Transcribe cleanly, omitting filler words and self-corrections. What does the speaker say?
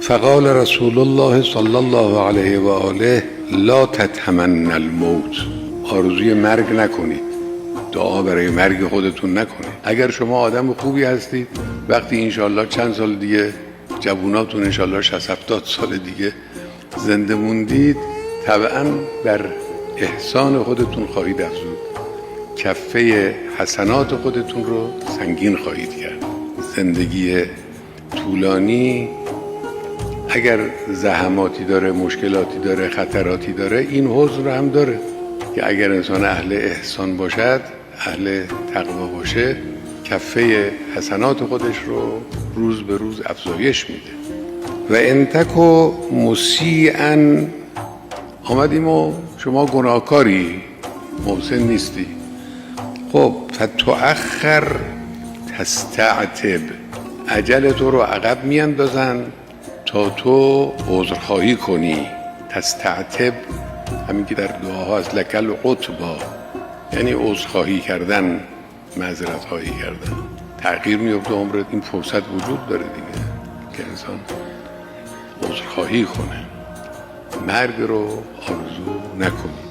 فقال رسول الله صلی الله علیه و آله لا تتمنوا الموت، آرزوی مرگ نکنید، دعا برای مرگ خودتون نکنید. اگر شما آدم خوبی هستید، وقتی انشالله چند سال دیگه جووناتون انشالله 60-70 سال دیگه زنده موندید، طبعا بر احسان خودتون خواهید افزود، کفه حسنات خودتون رو سنگین خواهید کرد. زندگی طولانی اگر زحماتی داره، مشکلاتی داره، خطراتی داره، این حزن رو هم داره که اگر انسان اهل احسان باشد، اهل تقوا باشه، کفه حسنات خودش رو روز به روز افزایش میده. و انتکو مسیئا، آمدیم و شما گناهکاری، محسن نیستی، خب فتؤخر تستعتب، اجل تو رو عقب میاندازن تا تو عذرخواهی کنی. تستعتب همین که در دعاها از لکل قطبا، یعنی عذرخواهی کردن، معذرت خواهی کردن. تغییر میفته عمرت، این فرصت وجود داره دیگه که انسان عذرخواهی کنه. مرگ رو آرزو نکنی.